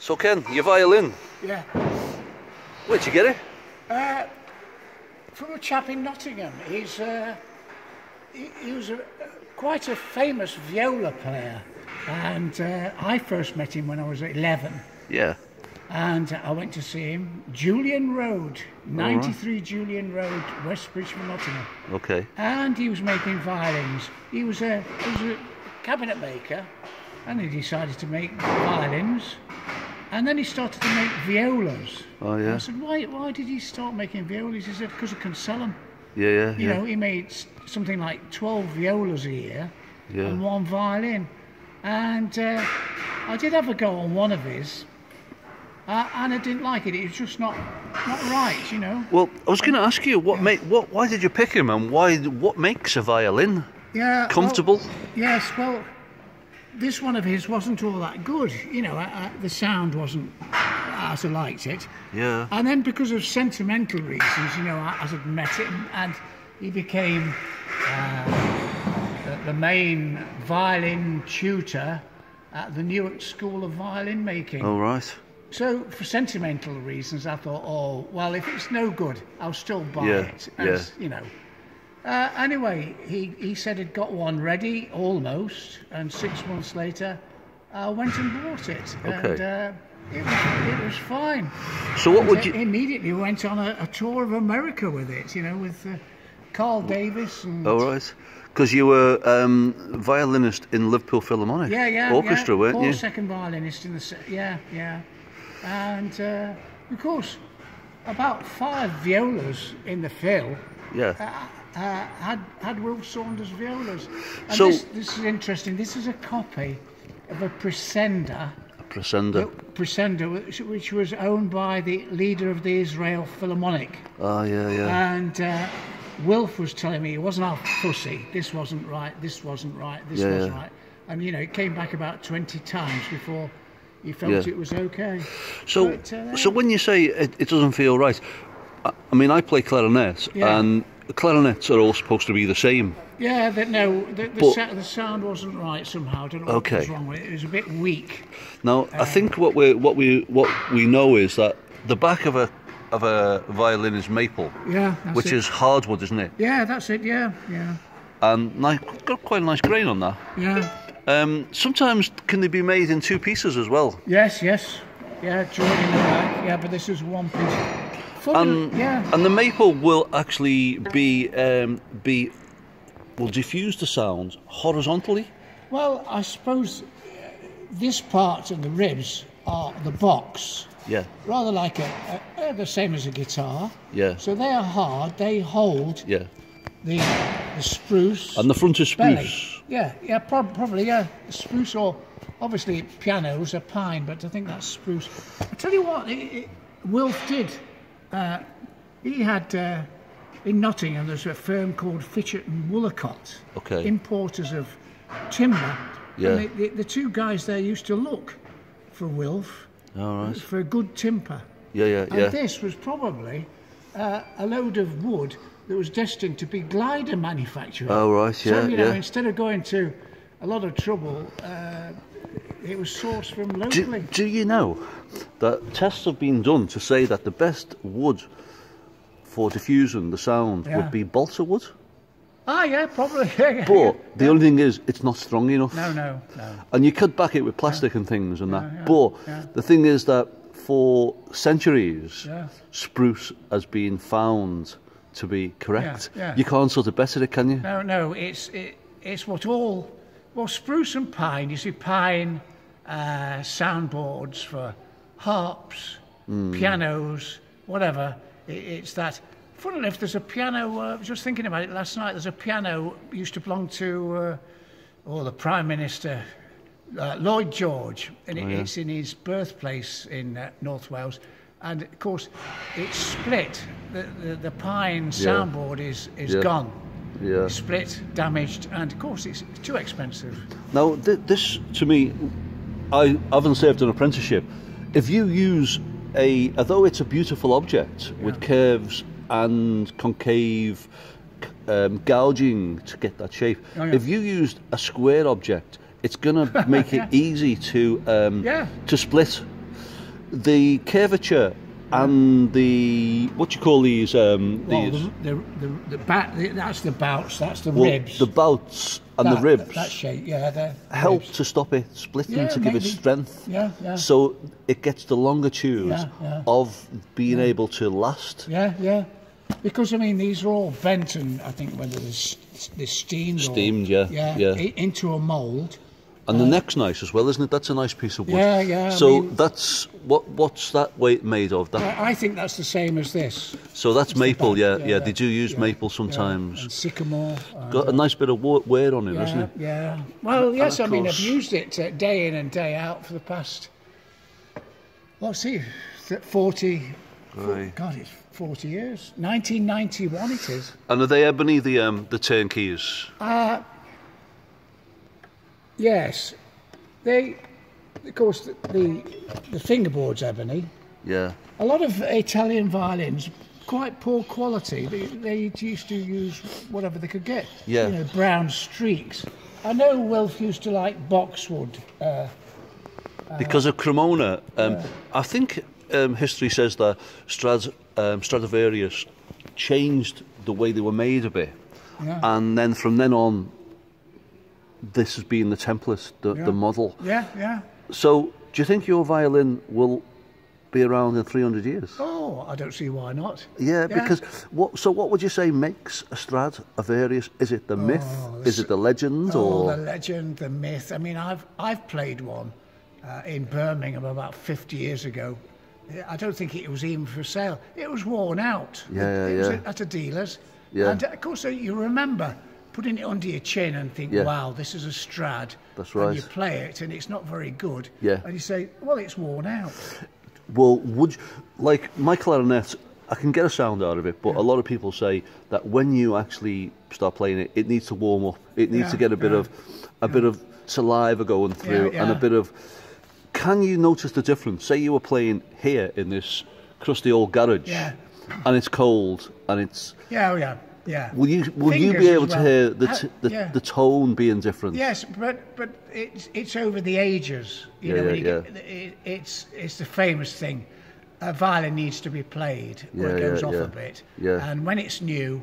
So Ken, your violin, Yeah. where'd you get it? From a chap in Nottingham. He was quite a famous viola player, and I first met him when I was 11. Yeah. And I went to see him, Julian Road, 93 Julian Road, West Bridgman, Nottingham. Okay. And he was making violins. He was a cabinet maker, and he decided to make violins. And then he started to make violas. Oh yeah. I said, why did he start making violas? He said, because I can sell them. Yeah. You know, he made something like 12 violas a year and one violin. And I did have a go on one of his, and I didn't like it. It was just not right, you know. Well, I was going to ask you, why did you pick him, and what makes a violin comfortable? Well, yes, well, this one of his wasn't all that good. You know, the sound wasn't as I liked it. Yeah. And then because of sentimental reasons, you know, as I'd met him, and he became the main violin tutor at the Newark School of Violin Making. Oh, right. So, for sentimental reasons, I thought, oh, well, if it's no good, I'll still buy it. And, you know. Anyway, he said he'd got one ready, almost, and 6 months later, I went and bought it. Okay. And it was fine. So what would you... Immediately went on a tour of America with it, you know, with Carl Davis. And oh, right. Because you were violinist in Liverpool Philharmonic Orchestra, weren't you? Second violinist in the... Yeah. And, of course, about 5 violas in the Phil had Will Saunders violas. And so, this is interesting. This is a copy of a Presender. Which was owned by the leader of the Israel Philharmonic. Oh, yeah. And Wilf was telling me it wasn't half fussy. This wasn't right. This wasn't right. This wasn't right. And, you know, it came back about 20 times before he felt it was okay. So, so when you say it doesn't feel right, I mean, I play clarinet, and clarinets are all supposed to be the same. Yeah, the sound wasn't right somehow. I don't know what was wrong with it. It was a bit weak. Now, I think what we know is that the back of a violin is maple. Yeah, which is hardwood, isn't it? Yeah, that's it. Yeah. And got quite a nice grain on that. Yeah. Sometimes can they be made in 2 pieces as well? Yes. Yeah, joined in the back. Yeah, but this is 1 piece. And the maple will actually will diffuse the sound horizontally. Well, I suppose this part and the ribs are the box. Yeah. Rather like the same as a guitar. Yeah. So they are hard. They hold. Yeah. The spruce. And the front is spruce. Belly. Yeah, probably, spruce, or obviously pianos are pine, but I think that's spruce. I tell you what, Wilf did. He had in Nottingham. There's a firm called Fitchett and Woolacott, importers of timber. Yeah. And the 2 guys there used to look for Wilf for a good timber. Yeah. And this was probably a load of wood that was destined to be glider manufacturing. Oh, right, So, you know, instead of going to a lot of trouble, it was sourced from locally. Do you know that tests have been done to say that the best wood for diffusing the sound would be balsa wood? Ah, yeah, probably. But the only thing is, it's not strong enough. No. And you could back it with plastic and things and that. But the thing is that for centuries, spruce has been found to be correct. You can't sort of better it, can you? No. It's what spruce and pine. You see, pine soundboards for harps, pianos, whatever. It's that. Funny enough, there's a piano. I was just thinking about it last night. There's a piano used to belong to the Prime Minister, Lloyd George, and it's in his birthplace in North Wales. And of course, it's split. The pine soundboard is gone. Yeah. Split, damaged, and of course it's too expensive. Now, this to me, I haven't served an apprenticeship. If you use although it's a beautiful object with curves and concave gouging to get that shape, if you used a square object, it's going to make it easy to split. the curvature and the what you call these these that's the bouts, that's the ribs. The bouts and the ribs. That shape, yeah, the help ribs. to stop it splitting, to give it strength. Yeah, yeah. So it gets the longitude of being able to last. Yeah, yeah. Because I mean, these are all bent, and I think whether they're steamed. Steamed, into a mould. And the neck's nice as well, isn't it? That's a nice piece of wood. Yeah, yeah. So I mean, that's what's that weight made of? That, I think that's the same as this. So that's maple, yeah. They do use maple sometimes. And sycamore. Got a nice bit of wear on it, hasn't it? Yeah. Well, yes. I mean, I've used it day in and day out for the past. Well, see, 40. Right. God, it's 40 years. 1991 it is. And are they ebony, the turnkeys? Yes. They, of course, the fingerboard's ebony. Yeah. A lot of Italian violins, quite poor quality. They used to use whatever they could get. Yeah. You know, brown streaks. I know Wilf used to like boxwood. Because of Cremona. I think history says that Stradivarius changed the way they were made a bit. Yeah. And then from then on, this has been the template, the model. Yeah, yeah. So, do you think your violin will be around in 300 years? Oh, I don't see why not. Yeah, because what would you say makes a Stradivarius? Is it the myth? Is it the legend? Or the legend, the myth. I mean, I've played one in Birmingham about 50 years ago. I don't think it was even for sale. It was worn out. It was at a dealer's. Yeah. And of course, you remember putting it under your chin and think, wow, this is a Strad. That's right. And you play it and it's not very good. Yeah. And you say, well, it's worn out. Well, like my clarinet, I can get a sound out of it, but a lot of people say that when you actually start playing it, it needs to warm up. It needs to get a bit of saliva going through and a bit of. Can you notice the difference? Say you were playing here in this crusty old garage, and it's cold, and it's yeah. Will you be able to hear the tone being different? Yes, but it's over the ages. You know, it's the famous thing. A violin needs to be played, or it goes off a bit. Yeah. And when it's new.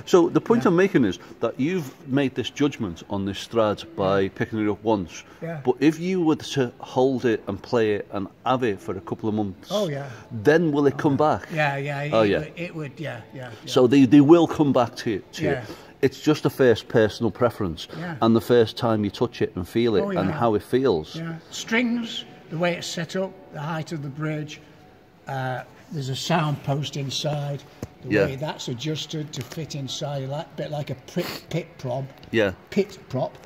So the point I'm making is that you've made this judgment on this Strad by picking it up once. Yeah. But if you were to hold it and play it and have it for a couple of months, then will it come back? Yeah. It would. So they will come back to you. It's just the first personal preference and the first time you touch it and feel it and how it feels. Yeah. Strings, the way it's set up, the height of the bridge. There's a sound post inside. The way that's adjusted to fit inside, a bit like a pit prop. Yeah. Pit prop.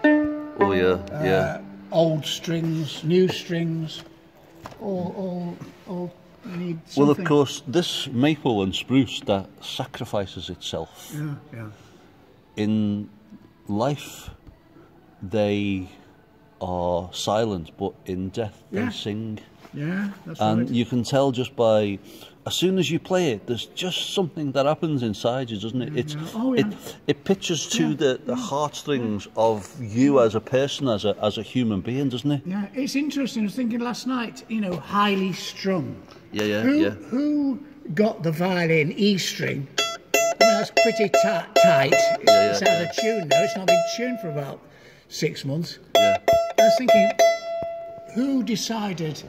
Oh yeah. Old strings, new strings, all need something. Well, of course, this maple and spruce that sacrifices itself. Yeah. In life, they are silent, but in death they sing. Yeah, that's and right. You can tell just by, as soon as you play it, there's just something that happens inside you, doesn't it? It pictures to the heartstrings of you as a person, as a human being, doesn't it? Yeah, it's interesting. I was thinking last night, you know, highly strung. Who got the violin E string? I mean, that's pretty tight. It's out of tune now. It's not been tuned for about 6 months. Yeah. I was thinking, who decided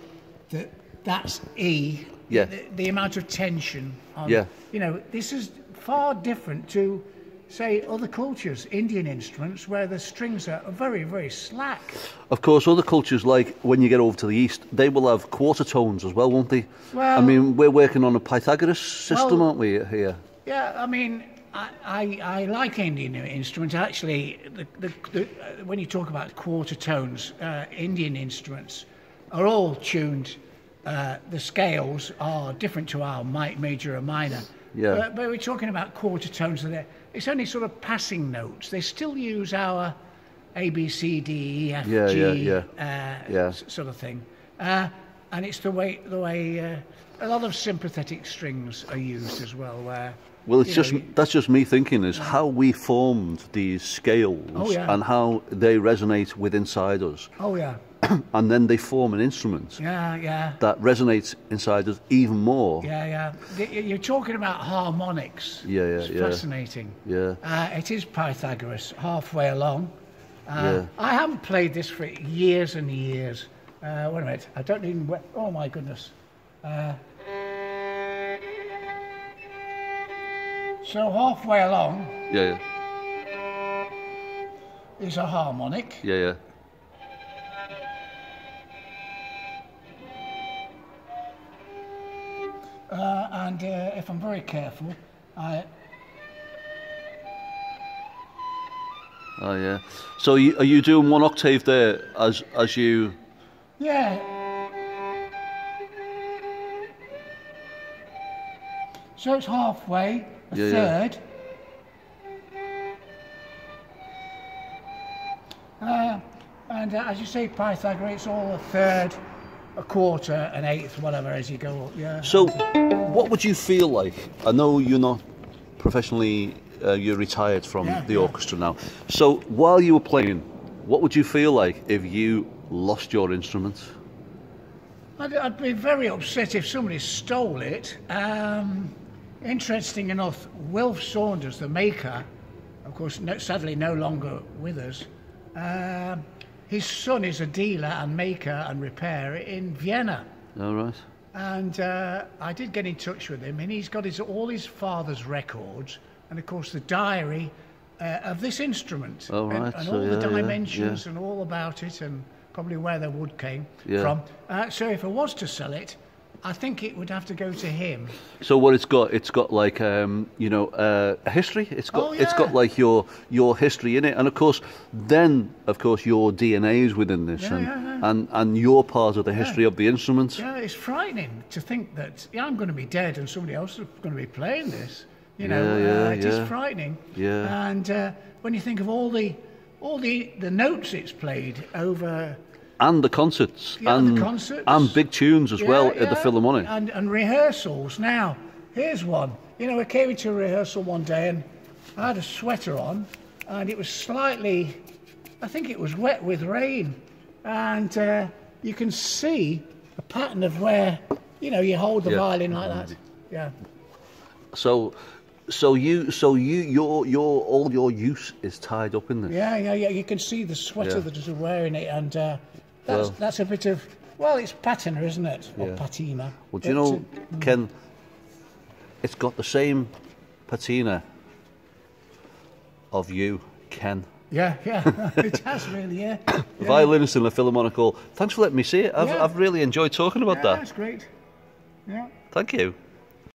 that that's E? Yeah. The amount of tension. You know, this is far different to, say, other cultures, Indian instruments, where the strings are very, very slack. Of course, other cultures, like when you get over to the east, they will have quarter tones as well, won't they? Well, I mean, we're working on a Pythagoras system, aren't we, here? Yeah, I mean, I like Indian instruments. Actually, when you talk about quarter tones, Indian instruments are all tuned. The scales are different to our major and minor. Yeah. But we're talking about quarter tones. It's only sort of passing notes. They still use our A, B, C, D, E, F, G sort of thing. And it's the way a lot of sympathetic strings are used as well. Well, that's just me thinking is how we formed these scales and how they resonate with inside us. Oh yeah. and then they form an instrument that resonates inside us even more. You're talking about harmonics. It's fascinating. It is Pythagoras, halfway along. I haven't played this for years and years. Wait a minute, I don't even... Oh my goodness. So halfway along is a harmonic. And if I'm very careful, So are you doing one octave there as you? So it's halfway, a third. And as you say, Pythagoras, it's all a third, a quarter, an eighth, whatever, as you go up. So, what would you feel like? I know you're not professionally, you're retired from the orchestra now. So, while you were playing, what would you feel like if you lost your instrument? I'd be very upset if somebody stole it. Interesting enough, Wilf Saunders, the maker, of course, sadly no longer with us, his son is a dealer and maker and repairer in Vienna. All right. And I did get in touch with him, and he's got all his father's records, and of course the diary of this instrument, and all the dimensions and all about it, and probably where the wood came from. So if I was to sell it, I think it would have to go to him. So what it's got like a history. It's got like your history in it, and of course your DNA is within this, and you're part of the history of the instrument. It's frightening to think that I'm going to be dead and somebody else is going to be playing this. It is frightening. And when you think of all the notes it's played over. And the concerts, and big tunes as well at the Philharmonic. And rehearsals. Now, here's one. I came into a rehearsal one day and I had a sweater on, and it was slightly, I think it was wet with rain. And you can see a pattern of where, you hold the violin like that. So your all your use is tied up in this. You can see the sweater that is wearing it, and that's a bit of, it's patina, isn't it? Or patina. Well, do you know, Ken, it's got the same patina of you, Ken. It has really, Violinist in the Philharmonic Orchestra. Thanks for letting me see it. I've really enjoyed talking about that. That's great. Thank you.